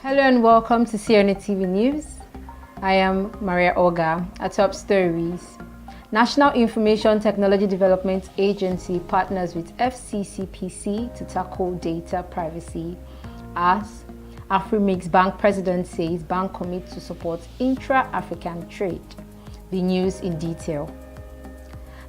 Hello and welcome to CNETv News. I am Maria Oga. At top stories, National Information Technology Development Agency partners with FCCPC to tackle data privacy. As Afrimix Bank President says bank commits to support intra-African trade. The news in detail.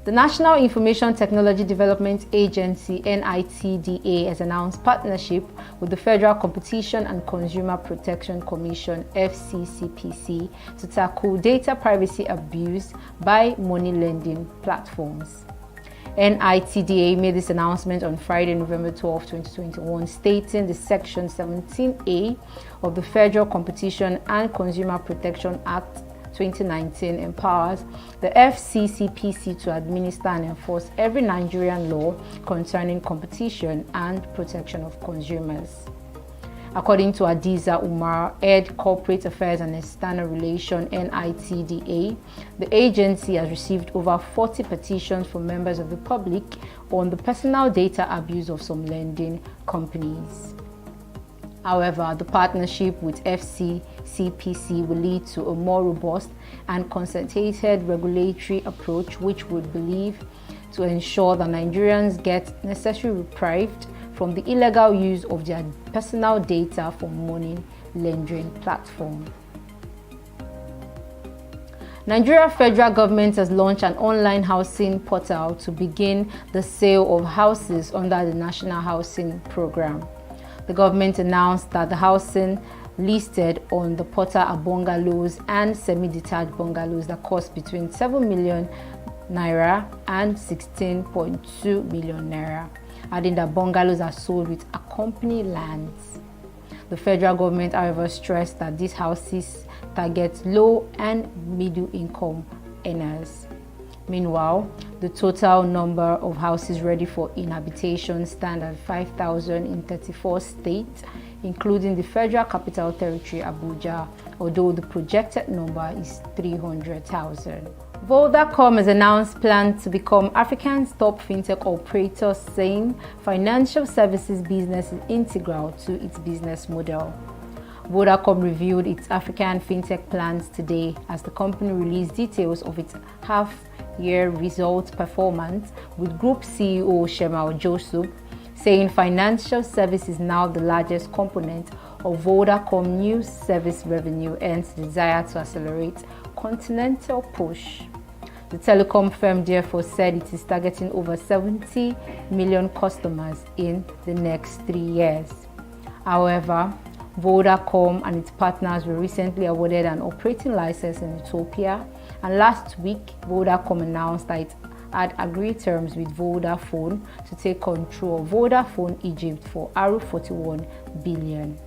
The National Information Technology Development Agency (NITDA) has announced partnership with the Federal Competition and Consumer Protection Commission (FCCPC) to tackle data privacy abuse by money lending platforms. NITDA made this announcement on Friday, November 12, 2021, stating the Section 17A of the Federal Competition and Consumer Protection Act 2019 empowers the FCCPC to administer and enforce every Nigerian law concerning competition and protection of consumers. According to Adiza Umar, Head Corporate Affairs and External Relations (NITDA), the agency has received over 40 petitions from members of the public on the personal data abuse of some lending companies. However, the partnership with FCCPC will lead to a more robust and concerted regulatory approach which would believe to ensure that Nigerians get necessary reprieve from the illegal use of their personal data for money lending platform. Nigeria federal government has launched an online housing portal to begin the sale of houses under the National Housing Program. The government announced that the housing listed on the portal are bungalows and semi-detached bungalows that cost between 7 million naira and 16.2 million naira, adding that bungalows are sold with accompanying lands. The federal government, however, stressed that these houses target low and middle income earners. Meanwhile, the total number of houses ready for inhabitation stand at 5,000 in 34 states, including the Federal Capital Territory, Abuja, although the projected number is 300,000. Vodacom has announced plans to become Africa's top fintech operator, saying financial services business is integral to its business model. Vodacom revealed its African fintech plans today as the company released details of its half-year results performance, with Group CEO Shemal Joseph saying financial service is now the largest component of Vodacom new service revenue and its desire to accelerate continental push. The telecom firm therefore said it is targeting over 70 million customers in the next 3 years. However, Vodacom and its partners were recently awarded an operating license in Ethiopia, and last week Vodacom announced that it had agreed terms with Vodafone to take control of Vodafone Egypt for $41 billion.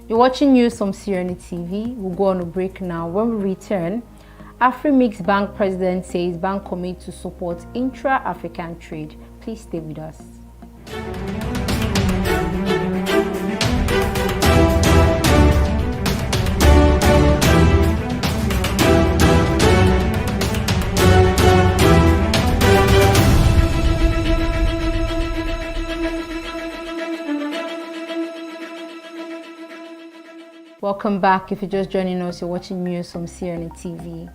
You're watching news from CNETv. We'll go on a break now. When we return, Afrimix Bank President says bank commit to support intra-African trade. Please stay with us. Welcome back. If you're just joining us, you're watching news from CNETv.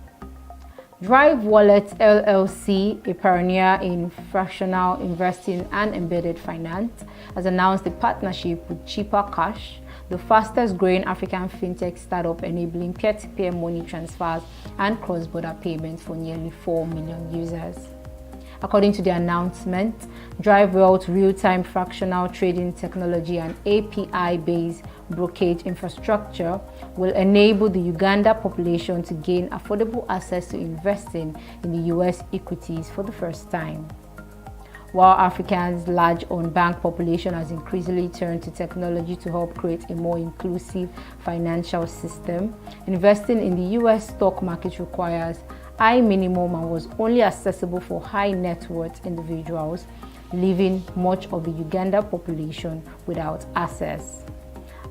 Drive Wallet LLC, a pioneer in fractional investing and embedded finance, has announced a partnership with Cheaper Cash, the fastest growing African fintech startup enabling peer-to-peer money transfers and cross-border payments for nearly 4 million users. According to the announcement, Drive Wealth's real-time fractional trading technology and API-based brokerage infrastructure will enable the Uganda population to gain affordable access to investing in the US equities for the first time. While Africa's large unbanked population has increasingly turned to technology to help create a more inclusive financial system, investing in the US stock market requires high minimum and was only accessible for high net worth individuals, leaving much of the Uganda population without access.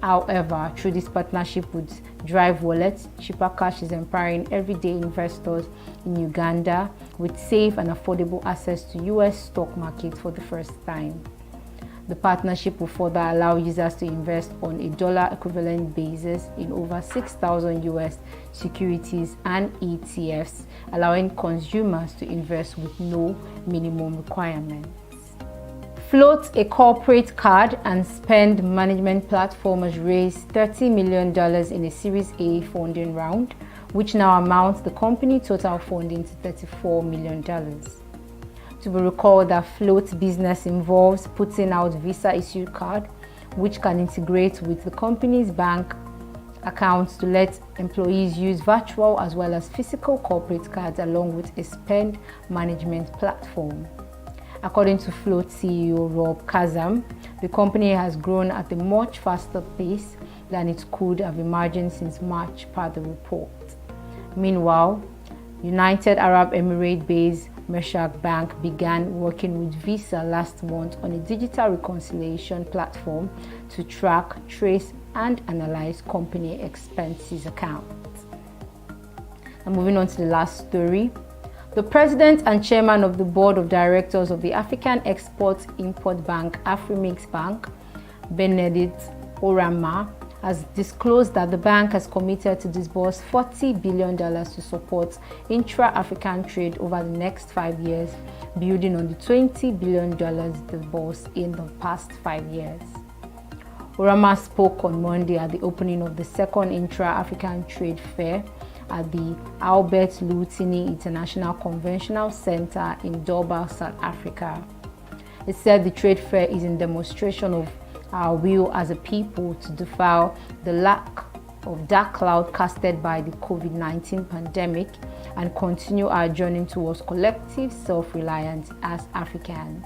However, through this partnership with Drive Wallet, Cheaper Cash is empowering everyday investors in Uganda with safe and affordable access to US stock market for the first time. The partnership will further allow users to invest on a dollar equivalent basis in over 6,000 US securities and ETFs, allowing consumers to invest with no minimum requirements. Float, a corporate card and spend management platform, has raised $30 million in a Series A funding round, which now amounts the company total funding to $34 million. To be recalled that Float business involves putting out Visa-issued card, which can integrate with the company's bank accounts to let employees use virtual as well as physical corporate cards along with a spend management platform. According to Float CEO Rob Kazam, the company has grown at a much faster pace than it could have imagined since March, per the report. Meanwhile, United Arab Emirates-based Meshach Bank began working with Visa last month on a digital reconciliation platform to track, trace, and analyze company expenses accounts. And moving on to the last story. The president and chairman of the board of directors of the African Export-Import Bank, Afrimix Bank, Benedict Orama, has disclosed that the bank has committed to disburse $40 billion to support intra-African trade over the next 5 years, building on the $20 billion disbursed in the past 5 years. Orama spoke on Monday at the opening of the second intra-African trade fair at the Albert Lutini International Conventional Center in Durban, South Africa. It said the trade fair is a demonstration of our will as a people to defy the lack of dark cloud casted by the COVID-19 pandemic and continue our journey towards collective self-reliance as Africans.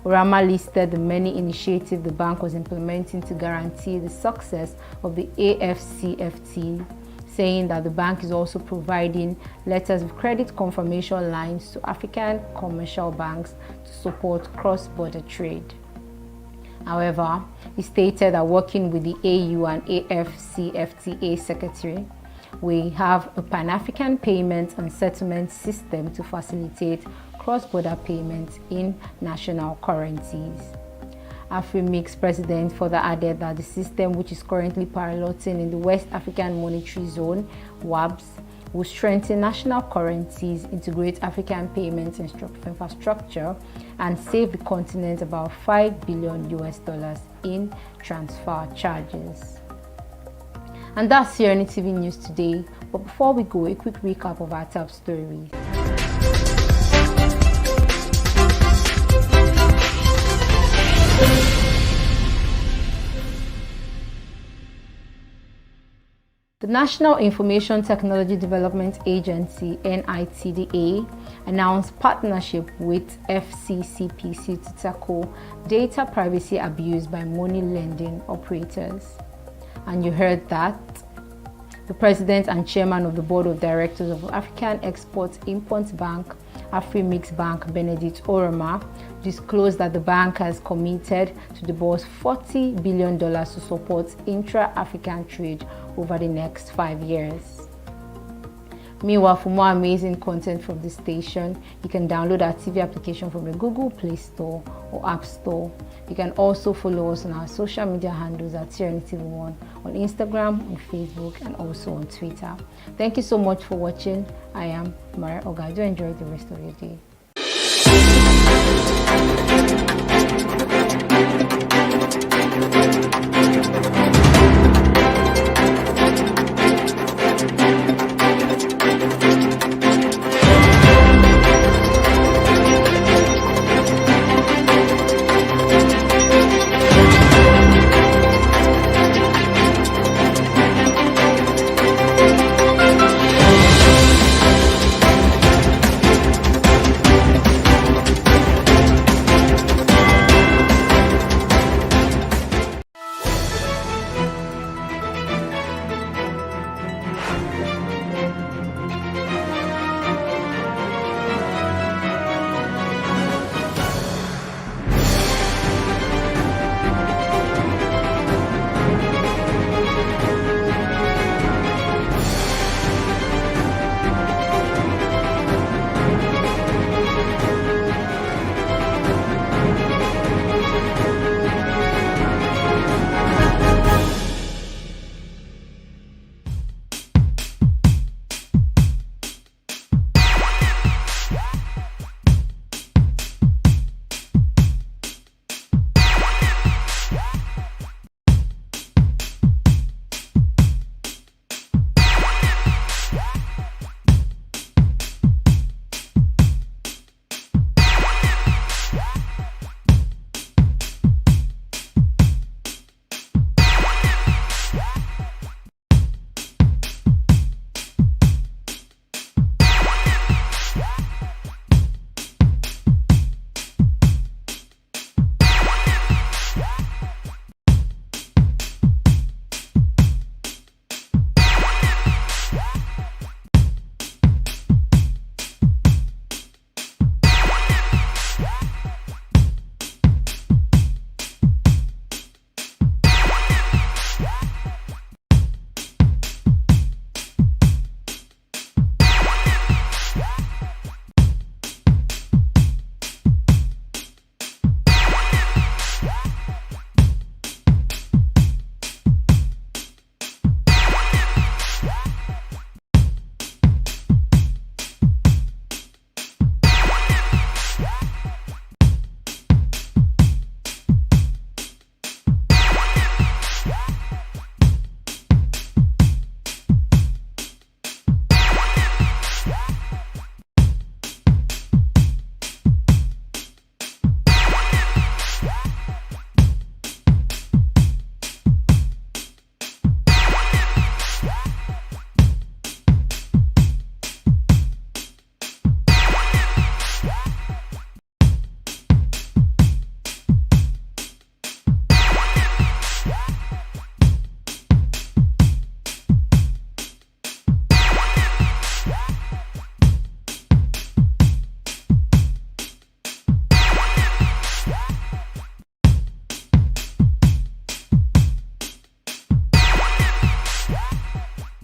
Orama listed the many initiatives the bank was implementing to guarantee the success of the AFCFT, saying that the bank is also providing letters of credit confirmation lines to African commercial banks to support cross-border trade. However, he stated that working with the AU and AFCFTA Secretary, we have a Pan-African payment and settlement system to facilitate cross-border payments in national currencies. Afrimix president further added that the system, which is currently piloting in the West African Monetary Zone, WABS, will strengthen national currencies, integrate African payments infrastructure, and save the continent about $5 billion in transfer charges. And that's CNETv News today. But before we go, a quick recap of our top stories. The National Information Technology Development Agency, NITDA, announced partnership with FCCPC to tackle data privacy abuse by money lending operators. And you heard that the president and chairman of the board of directors of African Export-Import Bank, Afrimix Bank, Benedict Orama, disclosed that the bank has committed to disburse $40 billion to support intra-African trade over the next 5 years. Meanwhile, for more amazing content from this station, you can download our TV application from the Google Play Store or App Store. You can also follow us on our social media handles at CNETv1 on Instagram, on Facebook, and also on Twitter. Thank you so much for watching. I am Maria Oga. Do enjoy the rest of your day.